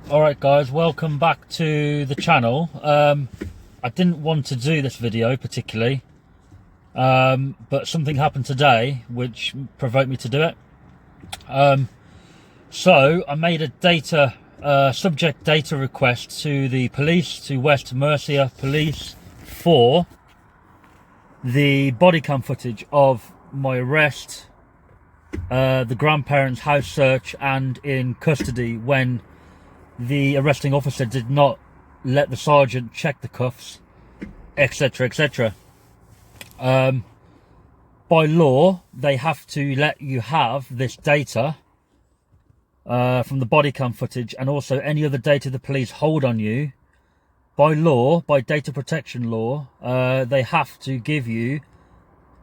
Alright guys, welcome back to the channel. I didn't want to do this video particularly, but something happened today which provoked me to do it. So I made a subject data request to the police, to West Mercia Police, for the body cam footage of my arrest, the grandparents' house search, and in custody when the arresting officer did not let the sergeant check the cuffs, etc, etc. By law, they have to let you have this data from the body cam footage, and also any other data the police hold on you. By law, by data protection law, they have to give you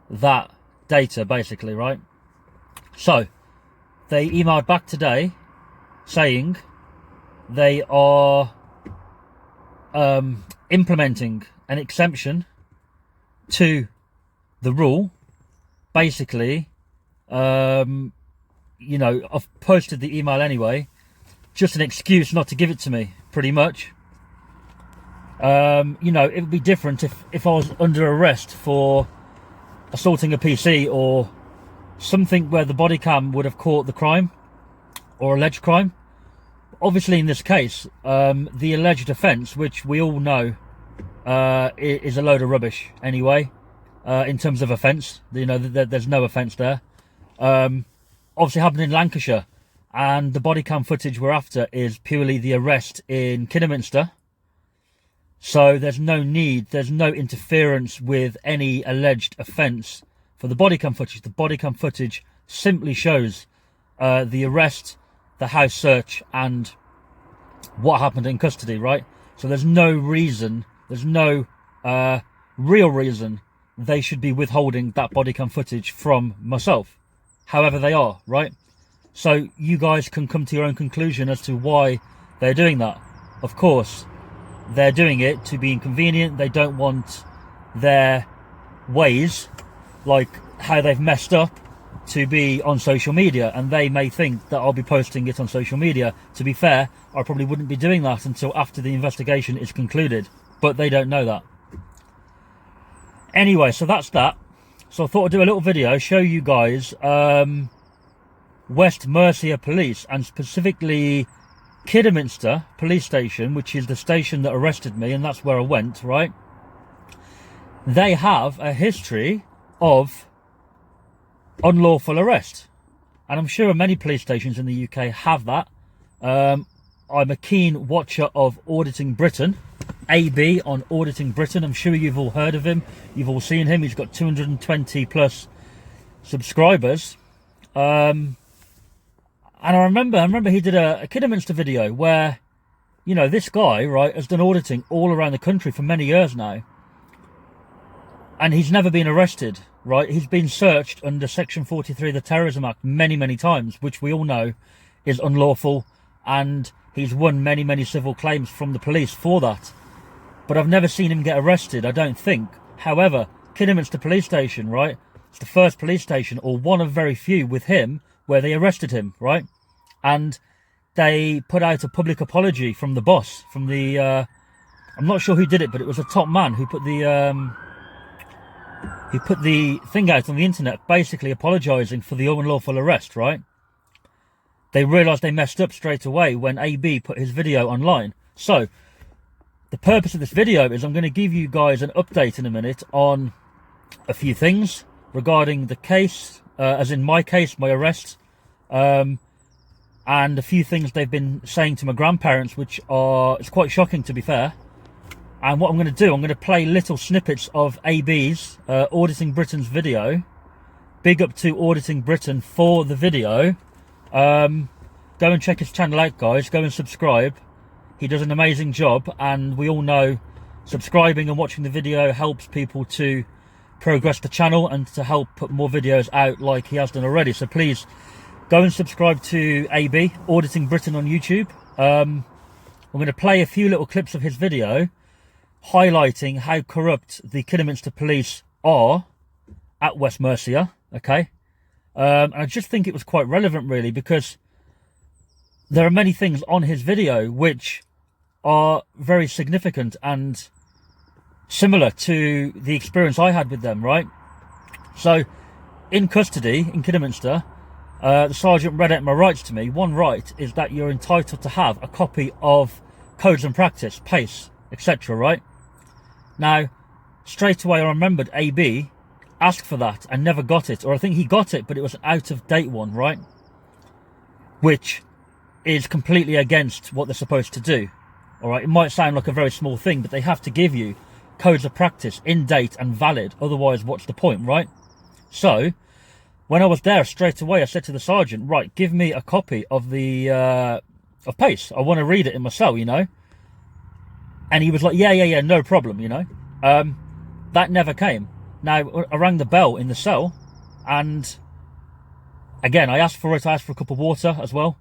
that data, basically, right? So they emailed back today saying they are implementing an exemption to the rule. Basically, you know, I've posted the email anyway, just an excuse not to give it to me, pretty much. You know, it would be different if I was under arrest for assaulting a PC or something where the body cam would have caught the crime or alleged crime. Obviously, in this case, the alleged offence, which we all know is a load of rubbish anyway, in terms of offence. You know, there's no offence there. Obviously happened in Lancashire, and the body cam footage we're after is purely the arrest in Kidderminster. So there's no need, there's no interference with any alleged offence for the body cam footage. The body cam footage simply shows the arrest, the house search, and what happened in custody, right? So there's no reason, there's no real reason they should be withholding that body cam footage from myself. However they are, right? So you guys can come to your own conclusion as to why they're doing that. Of course, they're doing it to be inconvenient. They don't want their ways, like how they've messed up, to be on social media, and they may think that I'll be posting it on social media. To be fair, I probably wouldn't be doing that until after the investigation is concluded, but they don't know that. Anyway, so that's that. So I thought I'd do a little video, show you guys West Mercia Police, and specifically Kidderminster Police Station, which is the station that arrested me, and that's where I went, right? They have a history of unlawful arrest, and I'm sure many police stations in the UK have that. I'm a keen watcher of Auditing Britain, AB on Auditing Britain. I'm sure you've all heard of him, you've all seen him. He's got 220 plus subscribers, and I remember he did a Kidderminster video where, you know, this guy, right, has done auditing all around the country for many years now, and he's never been arrested, right? He's been searched under Section 43 of the Terrorism Act many times, which we all know is unlawful, and he's won many civil claims from the police for that. But I've never seen him get arrested, I don't think. However, Kidderminster Police Station, right, it's the first police station, or one of very few with him, where they arrested him, right? And they put out a public apology from the boss, from the, I'm not sure who did it, but it was a top man who put the thing out on the internet, basically apologising for the unlawful arrest, right? They realised they messed up straight away when AB put his video online. So the purpose of this video is I'm going to give you guys an update in a minute on a few things regarding the case, as in my case, my arrest, and a few things they've been saying to my grandparents, which are, it's quite shocking, to be fair. And what I'm going to do, I'm going to play little snippets of AB's Auditing Britain's video. Big up to Auditing Britain for the video. Go and check his channel out, guys. Go and subscribe. He does an amazing job, and we all know subscribing and watching the video helps people to progress the channel and to help put more videos out like he has done already. So please go and subscribe to AB Auditing Britain on YouTube. I'm going to play a few little clips of his video highlighting how corrupt the Kidderminster police are at West Mercia, okay? And I just think it was quite relevant, really, because there are many things on his video which are very significant and similar to the experience I had with them, right? So, in custody, in Kidderminster, the sergeant read out my rights to me. One right is that you're entitled to have a copy of codes and practice, PACE, etc., right? Now, straight away I remembered AB asked for that and never got it, or I think he got it, but it was an out-of-date one, right? Which is completely against what they're supposed to do, all right? It might sound like a very small thing, but they have to give you codes of practice in date and valid, otherwise what's the point, right? So, when I was there, straight away I said to the sergeant, right, give me a copy of the of PACE. I want to read it in my cell, you know. And he was like, yeah, no problem, you know. That never came. Now, I rang the bell in the cell, and again, I asked for it. I asked for a cup of water as well.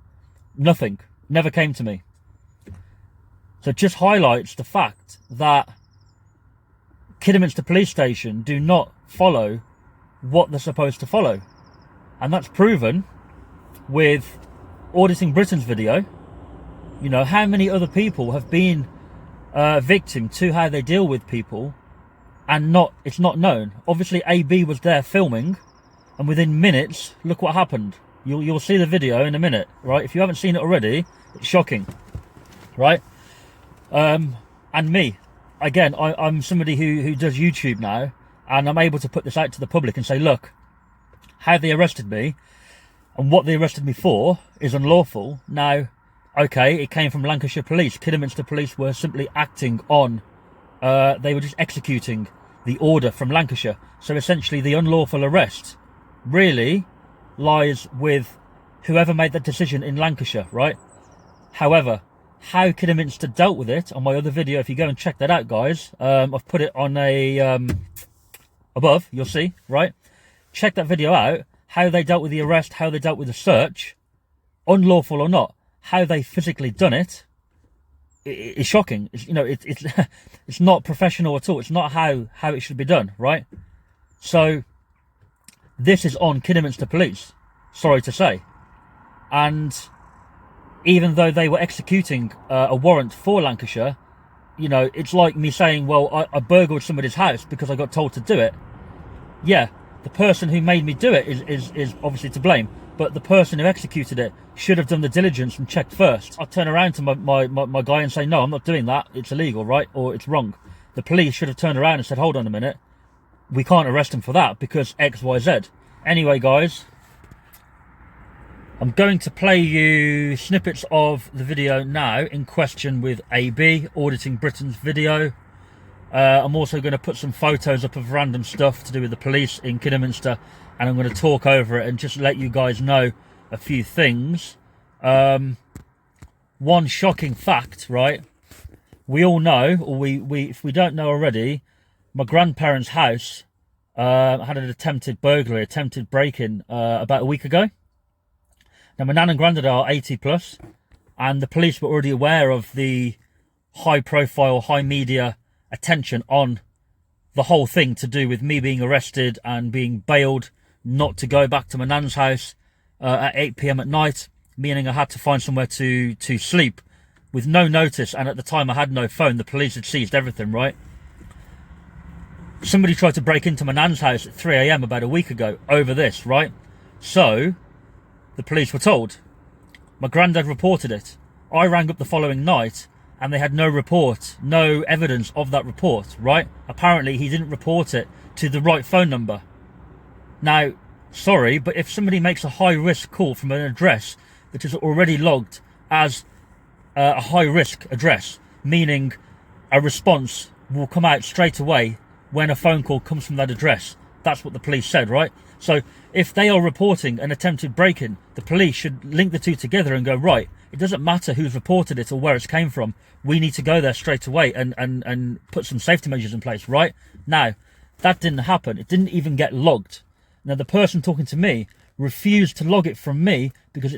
Nothing. Never came to me. So it just highlights the fact that Kidderminster Police Station do not follow what they're supposed to follow. And that's proven with Auditing Britain's video. You know, how many other people have been victim to how they deal with people, and it's not known. Obviously, AB was there filming, and within minutes, look what happened. You'll see the video in a minute, right? If you haven't seen it already, it's shocking, right? And me, again, I'm somebody who does YouTube now, and I'm able to put this out to the public and say, look, how they arrested me and what they arrested me for is unlawful. Now, okay, it came from Lancashire police. Kidderminster police were simply acting on, they were just executing the order from Lancashire. So essentially the unlawful arrest really lies with whoever made that decision in Lancashire, right? However, how Kidderminster dealt with it on my other video, if you go and check that out, guys, I've put it on a above, you'll see, right? Check that video out, how they dealt with the arrest, how they dealt with the search, unlawful or not, how they physically done it is shocking. It's, you know, it's it's not professional at all. It's not how it should be done, right? So this is on Kidderminster Police, sorry to say. And even though they were executing a warrant for Lancashire, you know, it's like me saying, well, I burgled somebody's house because I got told to do it. Yeah, the person who made me do it is obviously to blame, but the person who executed it should have done the diligence and checked first. I turn around to my guy and say, no, I'm not doing that. It's illegal, right? Or it's wrong. The police should have turned around and said, hold on a minute. We can't arrest him for that because X, Y, Z. Anyway, guys, I'm going to play you snippets of the video now in question with AB, Auditing Britain's video. I'm also going to put some photos up of random stuff to do with the police in Kidderminster, and I'm going to talk over it and just let you guys know a few things. One shocking fact, right? We all know, or if we don't know already, my grandparents' house had an attempted burglary, attempted break-in about a week ago. Now, my nan and granddad are 80 plus, and the police were already aware of the high-profile, high-media attention on the whole thing to do with me being arrested and being bailed not to go back to my nan's house at 8 p.m. at night, meaning I had to find somewhere to sleep with no notice. And at the time I had no phone. The police had seized everything, right? Somebody tried to break into my nan's house at 3 a.m. about a week ago over this, right? So the police were told. My granddad reported it. I rang up the following night and they had no report, no evidence of that report, right? Apparently he didn't report it to the right phone number. Now, sorry, but if somebody makes a high-risk call from an address that is already logged as a high-risk address, meaning a response will come out straight away when a phone call comes from that address. That's what the police said, right? So if they are reporting an attempted break-in, the police should link the two together and go, right, it doesn't matter who's reported it or where it came from. We need to go there straight away and put some safety measures in place, right? Now, that didn't happen. It didn't even get logged. Now, the person talking to me refused to log it from me because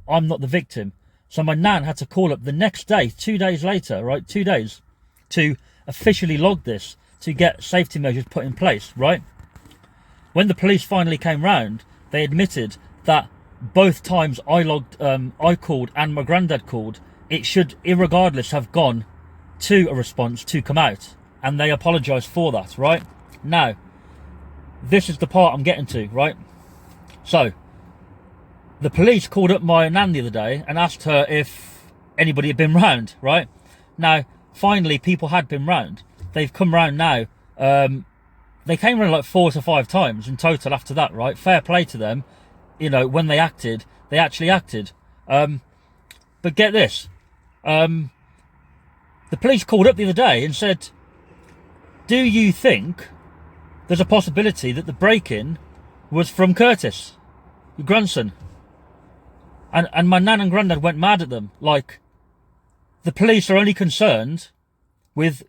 I'm not the victim. So my nan had to call up the next day, 2 days later, right? 2 days to officially log this, to get safety measures put in place, right? When the police finally came round, they admitted that both times I called and my granddad called, it should, irregardless, have gone to a response to come out, and they apologised for that, right? Now, this is the part I'm getting to, right? So, the police called up my nan the other day and asked her if anybody had been round, right? Now, finally, people had been round. They've come round now. They came around like 4 to 5 times in total after that, right? Fair play to them. You know, when they acted, they actually acted. But get this. The police called up the other day and said, do you think there's a possibility that the break-in was from Curtis, your grandson? And my nan and granddad went mad at them. Like, the police are only concerned with,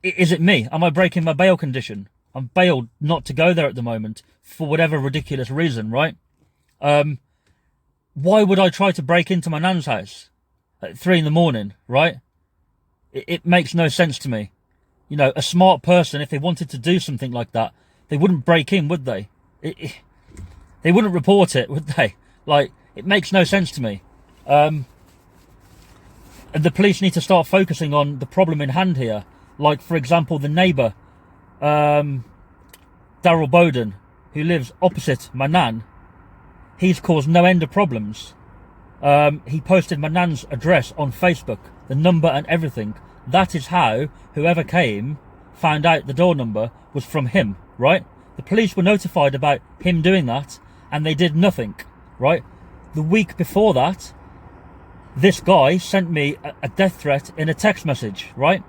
is it me? Am I breaking my bail condition? I'm bailed not to go there at the moment for whatever ridiculous reason, right? Why would I try to break into my nan's house at 3 in the morning, right? It makes no sense to me. You know, a smart person, if they wanted to do something like that, they wouldn't break in, would they? They wouldn't report it, would they? Like, it makes no sense to me. And the police need to start focusing on the problem in hand here. Like, for example, the neighbour, Daryl Bowden, who lives opposite my nan, he's caused no end of problems. He posted my nan's address on Facebook, the number and everything. That is how whoever came found out the door number was from him, right? The police were notified about him doing that, and they did nothing, right? The week before that, this guy sent me a death threat in a text message, right?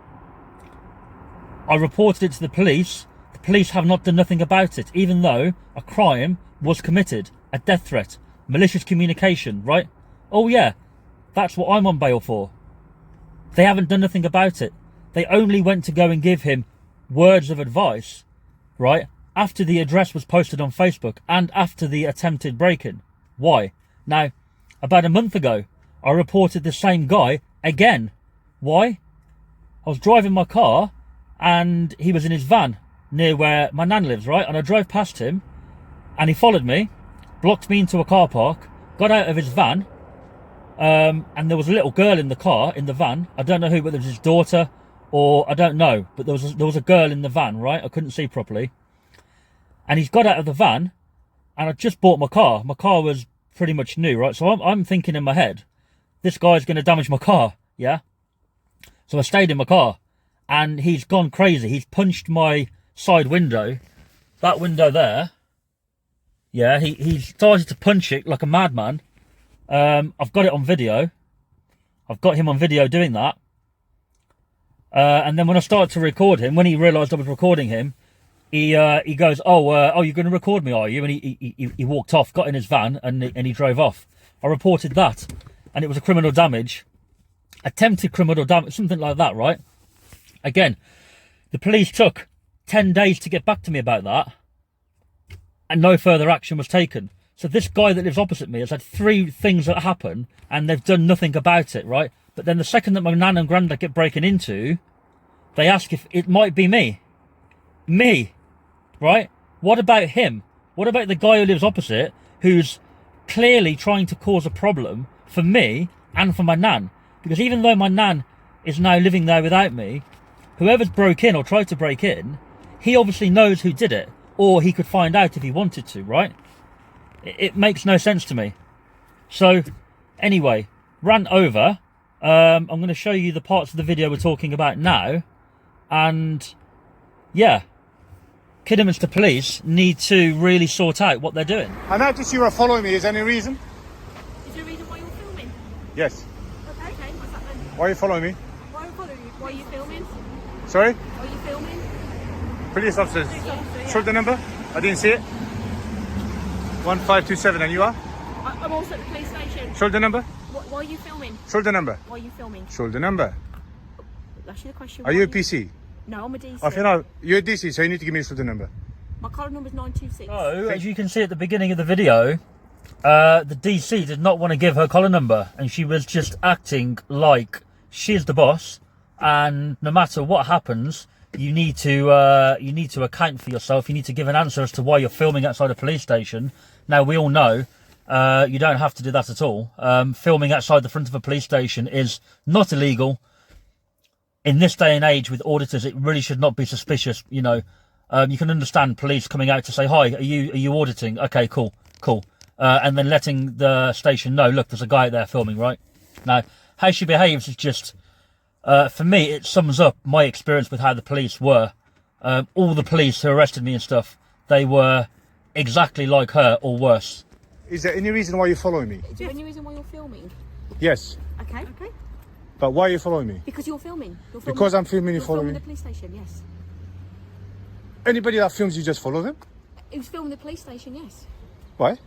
I reported it to the police. The police have not done nothing about it, even though a crime was committed, a death threat, malicious communication, right? Oh yeah, that's what I'm on bail for. They haven't done nothing about it. They only went to go and give him words of advice, right, after the address was posted on Facebook and after the attempted break-in. Why? Now, about a month ago, I reported the same guy again. Why? I was driving my car and he was in his van near where my nan lives, right? And I drove past him and he followed me, blocked me into a car park, got out of his van, and there was a little girl in the car, in the van. I don't know who, whether it was his daughter or I don't know, but there was a girl in the van, right? I couldn't see properly. And he's got out of the van and I just bought my car. My car was pretty much new, right? So I'm thinking in my head, this guy's going to damage my car, yeah? So I stayed in my car and he's gone crazy. He's punched my side window, that window there. Yeah, he started to punch it like a madman. I've got it on video. I've got him on video doing that. And then when I started to record him, when he realised I was recording him, he goes, oh, you're going to record me, are you? And he walked off, got in his van, and he drove off. I reported that, and it was a criminal damage, attempted criminal damage, something like that, right? Again, the police took 10 days to get back to me about that, and no further action was taken. So this guy that lives opposite me has had 3 things that happen, and they've done nothing about it, right? But then the second that my nan and granddad get breaking into, they ask if it might be me. Me, right? What about him? What about the guy who lives opposite, who's clearly trying to cause a problem for me and for my nan? Because even though my nan is now living there without me, whoever's broke in or tried to break in, he obviously knows who did it, or he could find out if he wanted to, right? It makes no sense to me. So, anyway, rant over. I'm going to show you the parts of the video we're talking about now. And, yeah, Kidderminster Police need to really sort out what they're doing. I noticed you were following me. Is there any reason? Is there a reason why you're filming? Yes. Okay, what's that then? Why are you following me? Why are you following you? Why are you filming? Sorry? Why are you filming? Police officers. Police officer, yeah. Shoulder number? I didn't see it. 1527, and you are? I'm also at the police station. Shoulder number? Why are you filming? Shoulder number? Why are you filming? Shoulder number. That's the question. Are you a PC? No, I'm a DC. Oh, if you're not, you're a DC, so you need to give me a shoulder number. My card number's 926. So, as you can see at the beginning of the video, the DC did not want to give her collar number, and she was just acting like she's the boss, and no matter what happens, you need to account for yourself. You need to give an answer as to why you're filming outside a police station. Now, we all know You don't have to do that at all. Filming outside the front of a police station is not illegal. In this day and age with auditors, it really should not be suspicious. You know, you can understand police coming out to say, hi, are you auditing? Okay, cool. And then letting the station know, look, there's a guy out there filming, right? Now, how she behaves is just, for me, it sums up my experience with how the police were. All the police who arrested me and stuff, they were exactly like her or worse. Is there any reason why you're following me? Is there any reason why you're filming? Yes. Okay. But why are you following me? Because you're filming. Because I'm filming, you you're follow filming me? the police station, yes. Anybody that films, you just follow them? Who's filming the police station, yes. Why?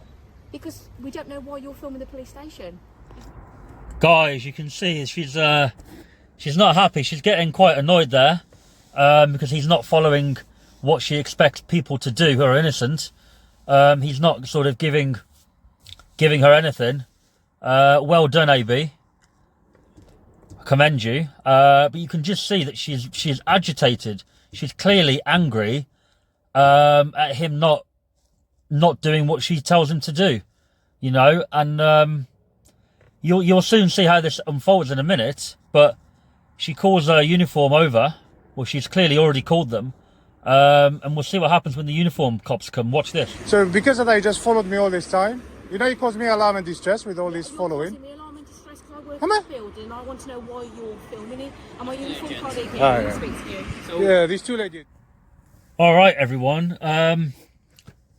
Because we don't know why you're filming the police station. Guys, you can see she's not happy. She's getting quite annoyed there because he's not following what she expects people to do who are innocent. He's not sort of giving her anything. Well done, AB. I commend you. But you can just see that she's agitated. She's clearly angry at him not doing what she tells him to do. You know, and you'll soon see how this unfolds in a minute. But she calls her uniform over. Well, she's clearly already called them. And we'll see what happens when the uniform cops come. Watch this. So because of that, you just followed me all this time? You know, you caused me alarm and distress with all this following. You're causing me alarm and distress because I work Am I? in the building. I want to know why you're filming it. And my uniform colleague here Ah, will yeah. speak to you. So, Yeah, these two ladies. All right, everyone.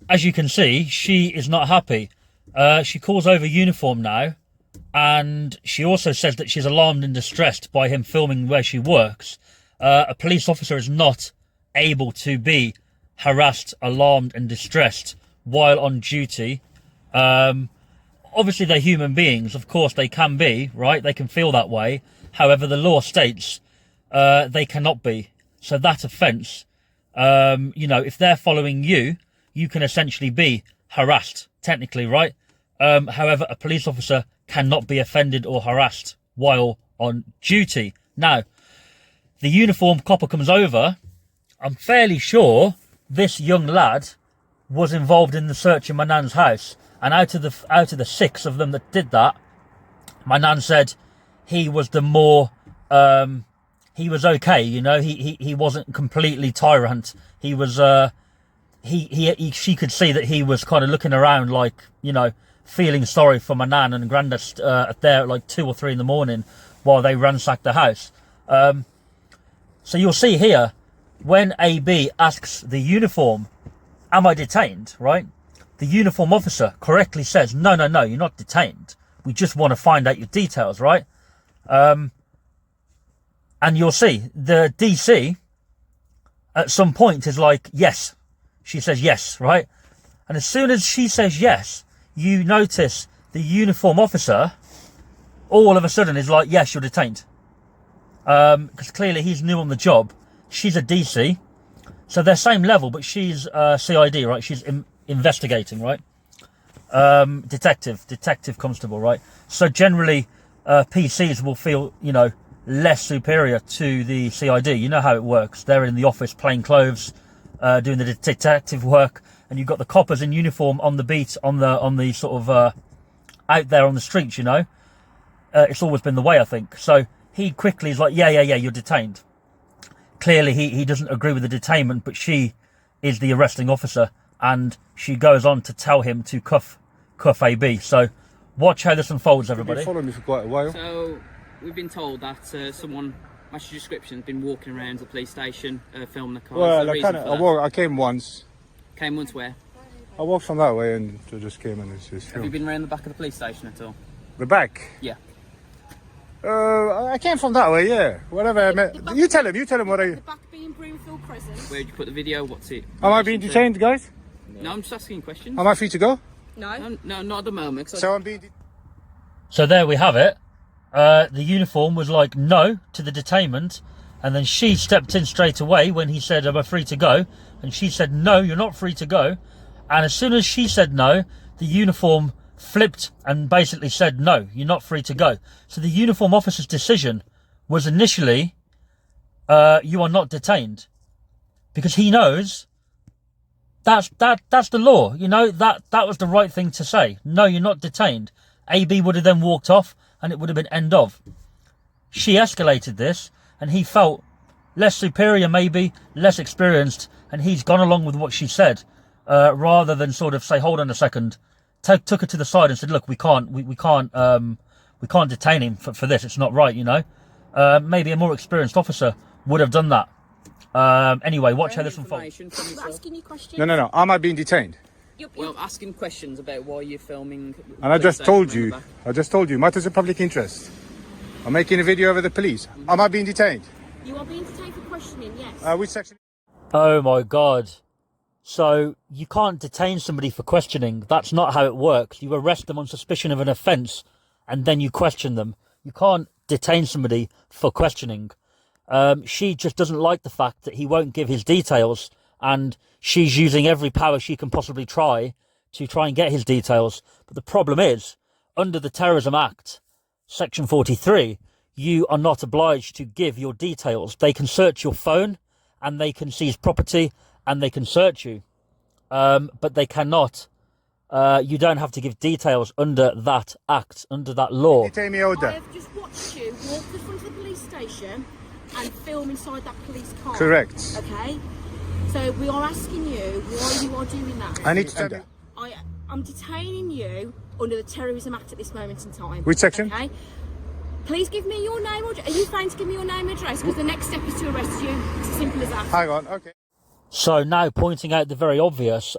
As you can see, she is not happy. She calls over uniform now, and she also says that she's alarmed and distressed by him filming where she works. A police officer is not able to be harassed, alarmed, and distressed while on duty. Obviously, they're human beings. Of course, they can be, right? They can feel that way. However, the law states they cannot be. So that offence, you know, if they're following you, you can essentially be harassed, technically, right? However, a police officer cannot be offended or harassed while on duty. Now, the uniformed copper comes over. I'm fairly sure this young lad was involved in the search in my nan's house. And out of the 6 of them that did that, my nan said he was the more, he was okay, you know, he wasn't completely tyrant. He was, she could see that he was kind of looking around like, you know, feeling sorry for my nan and granddad there at like 2 or 3 in the morning while they ransacked the house. So you'll see here, when AB asks the uniform, am I detained, right? The uniform officer correctly says, no, you're not detained. We just want to find out your details, right? And you'll see, the DC at some point is like, yes. She says yes, right? And as soon as she says yes, you notice the uniform officer all of a sudden is like, yes, you're detained. Because clearly he's new on the job. She's a DC. So they're same level, but she's CID, right? She's investigating, right? Detective constable, right? So generally, PCs will feel, you know, less superior to the CID. You know how it works. They're in the office, plain clothes, doing the detective work, and you've got the coppers in uniform on the beat, on the sort of out there on the streets. You know, it's always been the way, I think. So he quickly is like, yeah, you're detained. Clearly, he doesn't agree with the detainment, but she is the arresting officer, and she goes on to tell him to cuff AB. So watch how this unfolds, everybody. You've been following me for quite a while. so we've been told that someone, matched your description, has been walking around the police station, filming the cars. Well, The I reason kind for of, that? I came once. Came once where? I walked from that way and I just came and it's just Have you been around the back of the police station at all? the back. Yeah. I came from that way, yeah. Whatever I met. You tell him what I. The back being Broomfield Crescent. Where did you put the video? What's it? Am I being detained, guys? No, I'm just asking questions. Am I free to go? No. No, not at the moment. 'cause So I'm being. So there we have it. The uniform was like no to the detainment, and then she stepped in straight away when he said, am I free to go? And she said, no, you're not free to go. And as soon as she said no, the uniform flipped and basically said, no, you're not free to go. So the uniform officer's decision was initially, you are not detained. Because he knows that's the law. You know, that was the right thing to say. No, you're not detained. AB would have then walked off, and it would have been end of. She escalated this, and he felt less superior, maybe less experienced, and he's gone along with what she said, rather than sort of say, hold on a second. Took her to the side and said, look, we can't detain him for this. It's not right, you know. Maybe a more experienced officer would have done that. Anyway, watch how this unfolds. I'm asking you questions. No. Am I being detained? Well, asking questions about why you're filming. And I just told you. Matters of public interest. I'm making a video over the police. Am I being detained? You are being detained for questioning, yes. Which section? Oh my God. So you can't detain somebody for questioning. That's not how it works. You arrest them on suspicion of an offence and then you question them. You can't detain somebody for questioning. She just doesn't like the fact that he won't give his details, and she's using every power she can possibly try to try and get his details. But the problem is, under the Terrorism Act, Section 43, you are not obliged to give your details. They can search your phone and they can seize property and they can search you. But they cannot. You don't have to give details under that act, under that law. Detain me order. I have just watched you walk to the front of the police station and film inside that police car. Correct. Okay? So we are asking you why you are doing that. I need to tell you. I'm detaining you under the Terrorism Act at this moment in time. Which section? Okay? Please give me your name. Are you fine to give me your name and address? Because the next step is to arrest you. It's as simple as that. Hang on, okay. So now pointing out the very obvious,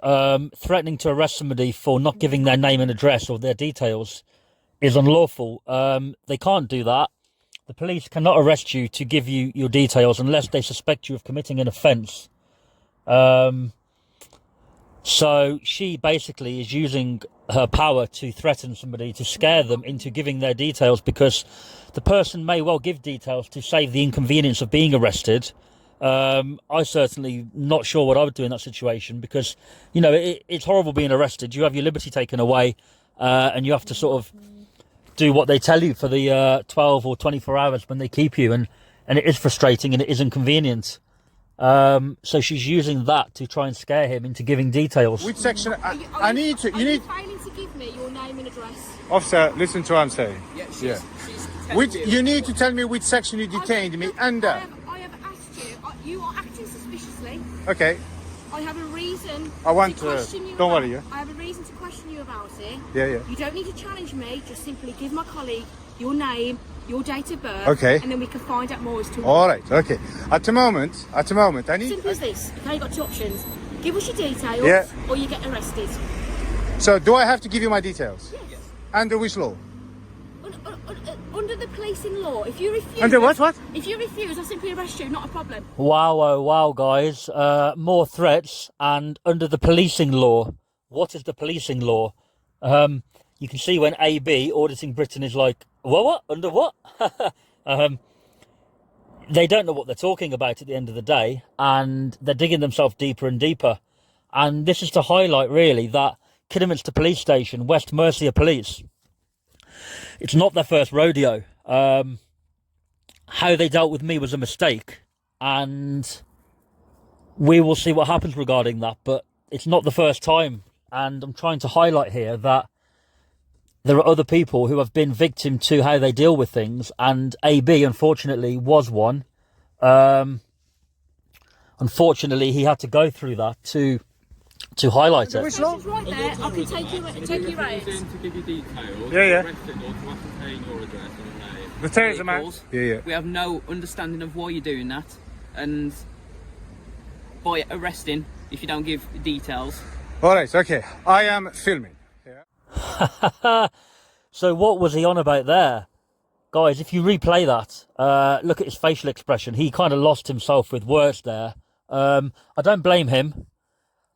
threatening to arrest somebody for not giving their name and address or their details is unlawful. They can't do that. The police cannot arrest you to give you your details unless they suspect you of committing an offence. So she basically is using her power to threaten somebody, to scare them into giving their details, because the person may well give details to save the inconvenience of being arrested. I certainly not sure what I would do in that situation, because, you know, it's horrible being arrested. You have your liberty taken away, and you have to sort of do what they tell you for the 12 or 24 hours when they keep you, and it is frustrating and it is inconvenient. So she's using that to try and scare him into giving details. Which section? Are you failing to give me your name and address? Officer, listen to what I'm saying. She's You need to tell me which section you detained me under. I have asked you. You are acting suspiciously. Okay. I have a reason I want to to. question you. Don't worry, yeah. I have a reason to question you about it. Yeah. You don't need to challenge me. Just simply give my colleague your name, your date of birth, Okay. and then we can find out more as to. All right. Okay. At the moment, I need. Simple as this. Okay, you've got two options. Give us your details, Yeah. or you get arrested. So, do I have to give you my details? Yes. Under which law? Under the policing law, if you refuse. Under what? If you refuse, I'll simply arrest you. Not a problem. Wow, oh, wow, guys. More threats, and under the policing law. What is the policing law? You can see when AB, Auditing Britain, is like, what? Under what? They don't know what they're talking about at the end of the day, and they're digging themselves deeper and deeper. And this is to highlight, really, that Kidderminster Police Station, West Mercia Police, it's not their first rodeo. How they dealt with me was a mistake, and we will see what happens regarding that, but it's not the first time. And I'm trying to highlight here that there are other people who have been victim to how they deal with things, and AB, unfortunately, was one. Unfortunately, he had to go through that to highlight it. Which law? Right there. I can take you right. To give you details. Yeah. Arrested or to ascertain your address and name. The Terrorism Act. Vehicles. Yeah. We have no understanding of why you're doing that, and by arresting, if you don't give details. All right. Okay. I am filming. Yeah. So what was he on about there? Guys, if you replay that, look at his facial expression. He kind of lost himself with words there. I don't blame him.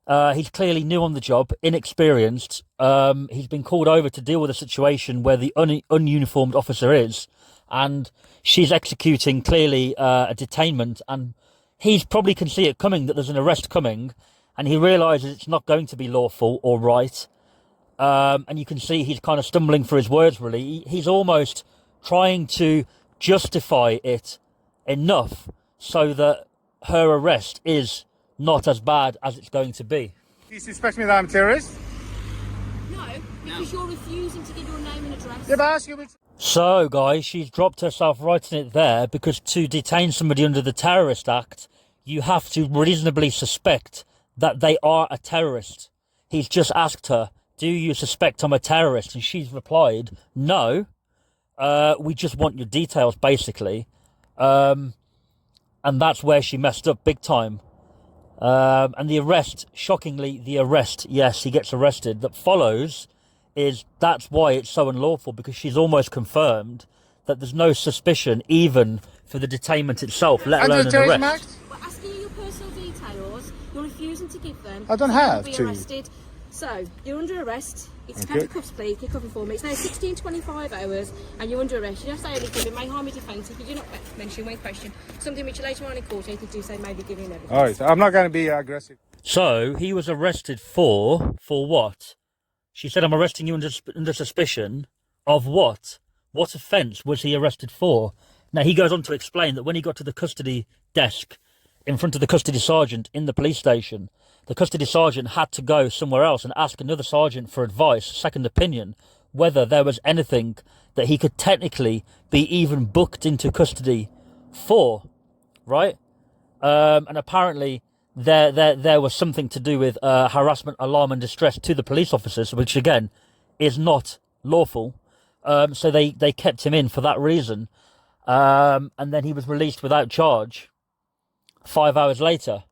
He's clearly new on the job, inexperienced. He's been called over to deal with a situation where the ununiformed officer is, and she's executing clearly a detainment, and he's probably can see it coming, that there's an arrest coming, and he realises it's not going to be lawful or right. And you can see he's kind of stumbling for his words, really. He's almost trying to justify it enough so that her arrest is not as bad as it's going to be. You suspect me that I'm a terrorist? No, because you're refusing to give your name and address. Yeah, but I ask you which... So, guys, she's dropped herself right in it there, because to detain somebody under the Terrorist Act, you have to reasonably suspect that they are a terrorist. He's just asked her, do you suspect I'm a terrorist? And she's replied, no, we just want your details, basically. And that's where she messed up big time. And the arrest, shockingly, yes, he gets arrested, that follows that's why it's so unlawful, because she's almost confirmed that there's no suspicion even for the detainment itself, let alone an arrest. We're asking you your personal details, you're refusing to give them. I don't have you'll to. be arrested. So, you're under arrest. It's a Okay. county cuffs plea, kick off for me. It's now 16:25 hours and you're under arrest. You don't say anything, it may harm your defence if you do not mention when question something which later on in court you could do say maybe giving evidence. Alright, I'm not going to be aggressive. So, he was arrested for what? She said, I'm arresting you under suspicion of what? What offence was he arrested for? Now, he goes on to explain that when he got to the custody desk in front of the custody sergeant in the police station, the custody sergeant had to go somewhere else and ask another sergeant for advice, second opinion, whether there was anything that he could technically be even booked into custody for, right? And apparently there was something to do with harassment, alarm and distress to the police officers, which again is not lawful. So they kept him in for that reason. And then he was released without charge 5 hours later.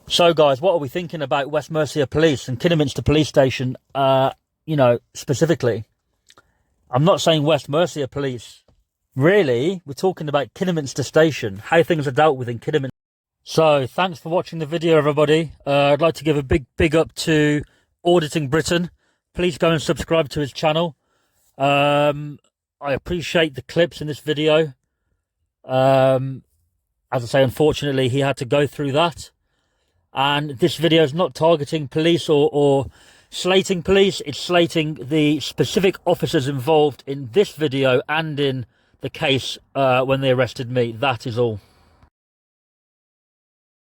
So, guys, what are we thinking about West Mercia Police and Kidderminster Police Station, specifically? I'm not saying West Mercia Police. Really, we're talking about Kidderminster Station, how things are dealt with in Kidderminster. So, thanks for watching the video, everybody. I'd like to give a big up to Auditing Britain. Please go and subscribe to his channel. I appreciate the clips in this video. As I say, unfortunately, he had to go through that. And this video is not targeting police or slating police. It's slating the specific officers involved in this video and in the case when they arrested me. That is all.